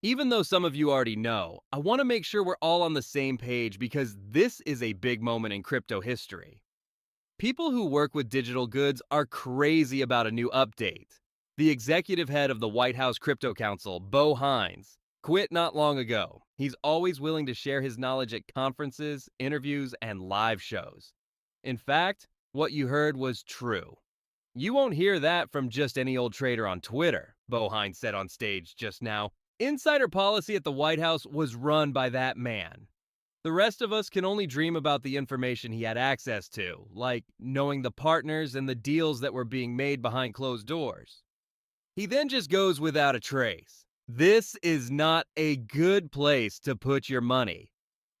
Even though some of you already know, I want to make sure we're all on the same page because this is a big moment in crypto history. People who work with digital goods are crazy about a new update. The executive head of the White House Crypto Council, 𝗙𝗏, quit not long ago. He's always willing to share his knowledge at conferences, interviews, and live shows. In fact, what you heard was true. You won't hear that from just any old trader on Twitter, 𝗙𝗏 said on stage just now. Insider policy at the White House was run by that man. The rest of us can only dream about the information he had access to, like knowing the partners and the deals that were being made behind closed doors. He then just goes without a trace. This is not a good place to put your money.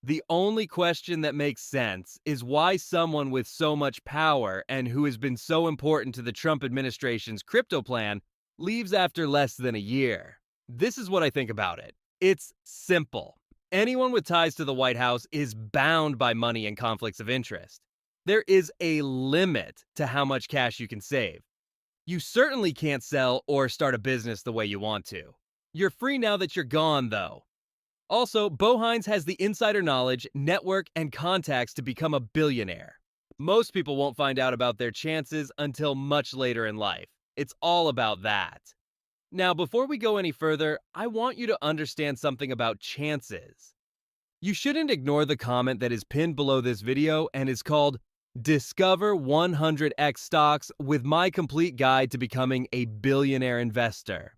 The only question that makes sense is why someone with so much power and who has been so important to the Trump administration's crypto plan leaves after less than a year. This is what I think about it. It's simple. Anyone with ties to the White House is bound by money and conflicts of interest. There is a limit to how much cash you can save. You certainly can't sell or start a business the way you want to. You're free now that you're gone, though. Also, 𝗙𝗏 has the insider knowledge, network, and contacts to become a billionaire. Most people won't find out about their chances until much later in life. It's all about that. Now, before we go any further, I want you to understand something about chances. You shouldn't ignore the comment that is pinned below this video and is called Discover 100x Stocks with my complete guide to becoming a billionaire investor.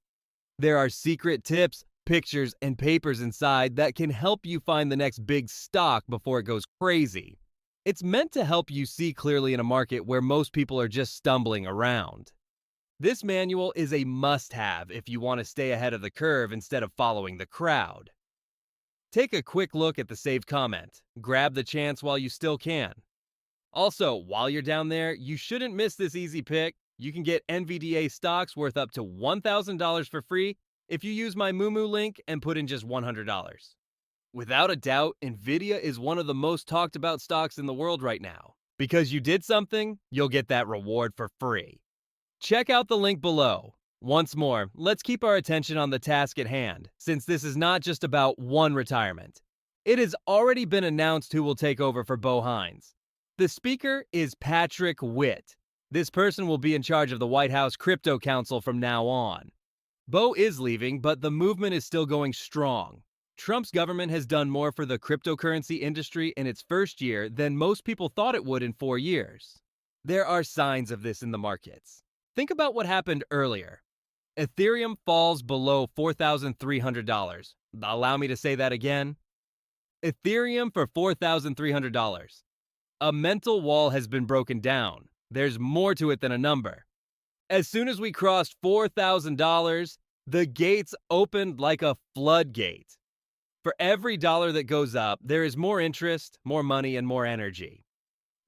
There are secret tips, pictures, and papers inside that can help you find the next big stock before it goes crazy. It's meant to help you see clearly in a market where most people are just stumbling around. This manual is a must-have if you want to stay ahead of the curve instead of following the crowd. Take a quick look at the saved comment. Grab the chance while you still can. Also, while you're down there, you shouldn't miss this easy pick. You can get NVDA stocks worth up to $1,000 for free if you use my Moomoo link and put in just $100. Without a doubt, NVIDIA is one of the most talked about stocks in the world right now. Because you did something, you'll get that reward for free. Check out the link below. Once more, let's keep our attention on the task at hand, since this is not just about one retirement. It has already been announced who will take over for 𝗙𝗏. The speaker is Patrick Witt. This person will be in charge of the White House Crypto Council from now on. 𝗏 is leaving, but the movement is still going strong. Trump's government has done more for the cryptocurrency industry in its first year than most people thought it would in 4 years. There are signs of this in the markets. Think about what happened earlier. Ethereum falls below $4,300. Allow me to say that again. Ethereum for $4,300. A mental wall has been broken down. There's more to it than a number. As soon as we crossed $4,000, the gates opened like a floodgate. For every dollar that goes up, there is more interest, more money, and more energy.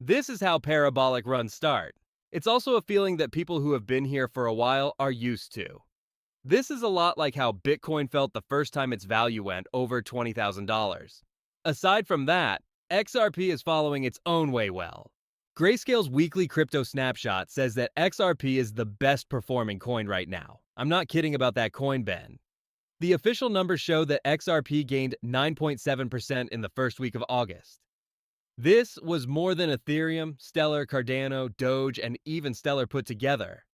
This is how parabolic runs start. It's also a feeling that people who have been here for a while are used to. This is a lot like how Bitcoin felt the first time its value went over $20,000. Aside from that, XRP is following its own way well. Grayscale's weekly crypto snapshot says that XRP is the best performing coin right now. I'm not kidding about that coin, Ben. The official numbers show that XRP gained 9.7% in the first week of August. This was more than Ethereum, Stellar, Cardano, Doge, and even Stellar put together.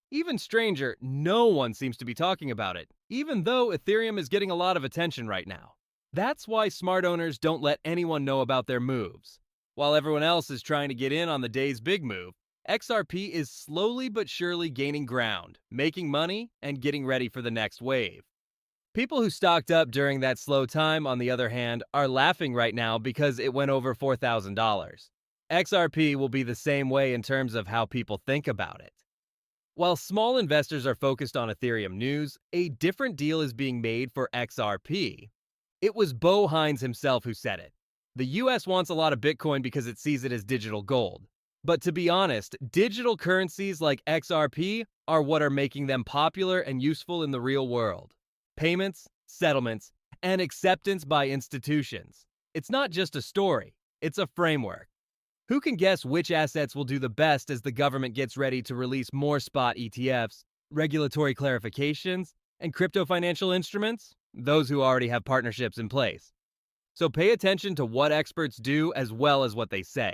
Even stranger, no one seems to be talking about it, even though Ethereum is getting a lot of attention right now. That's why smart owners don't let anyone know about their moves. While everyone else is trying to get in on the day's big move, XRP is slowly but surely gaining ground, making money, and getting ready for the next wave. People who stocked up during that slow time, on the other hand, are laughing right now because it went over $4,000. XRP will be the same way in terms of how people think about it. While small investors are focused on Ethereum news, a different deal is being made for XRP. It was 𝗙𝗏 himself who said it. The US wants a lot of Bitcoin because it sees it as digital gold. But to be honest, digital currencies like XRP are what are making them popular and useful in the real world. Payments, settlements, and acceptance by institutions. It's not just a story, it's a framework. Who can guess which assets will do the best as the government gets ready to release more spot ETFs, regulatory clarifications, and crypto financial instruments? those who already have partnerships in place. So pay attention to what experts do as well as what they say.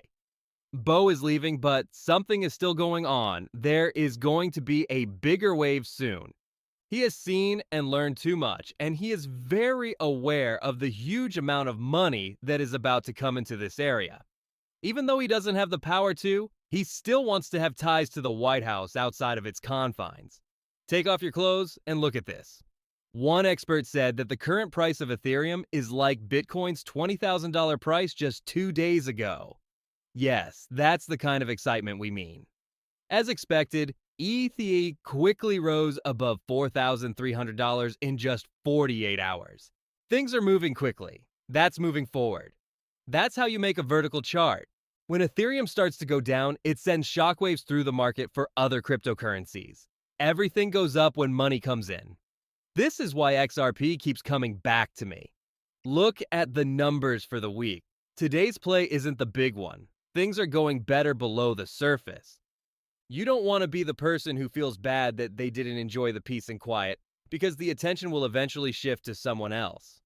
Bo is leaving, but something is still going on. There is going to be a bigger wave soon. He has seen and learned too much, and he is very aware of the huge amount of money that is about to come into this area. Even though he doesn't have the power to, he still wants to have ties to the White House outside of its confines. Take off your clothes and look at this. One expert said that the current price of Ethereum is like Bitcoin's $20,000 price just 2 days ago. Yes, that's the kind of excitement we mean. As expected, ETH quickly rose above $4,300 in just 48 hours. Things are moving quickly. That's moving forward. That's how you make a vertical chart. When Ethereum starts to go down, it sends shockwaves through the market for other cryptocurrencies. Everything goes up when money comes in. This is why XRP keeps coming back to me. Look at the numbers for the week. Today's play isn't the big one. Things are going better below the surface. You don't want to be the person who feels bad that they didn't enjoy the peace and quiet, because the attention will eventually shift to someone else.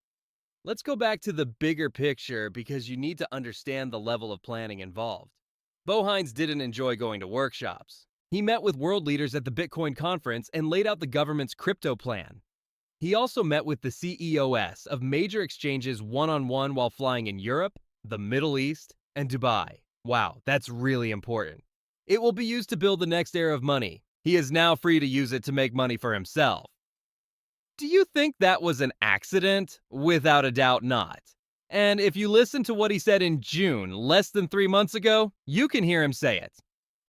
Let's go back to the bigger picture because you need to understand the level of planning involved. 𝗙𝗶 didn't enjoy going to workshops. He met with world leaders at the Bitcoin conference and laid out the government's crypto plan. He also met with the CEOs of major exchanges one-on-one while flying in Europe, the Middle East, and Dubai. Wow, that's really important. It will be used to build the next era of money. He is now free to use it to make money for himself. Do you think that was an accident? Without a doubt not. And if you listen to what he said in June, less than 3 months ago, you can hear him say it.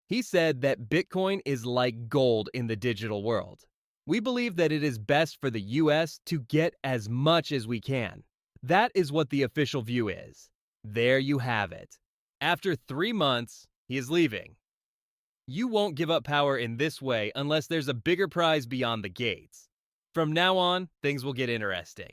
He said that Bitcoin is like gold in the digital world. We believe that it is best for the US to get as much as we can. That is what the official view is. There you have it. After 3 months, he is leaving. You won't give up power in this way unless there's a bigger prize beyond the gates. From now on, things will get interesting.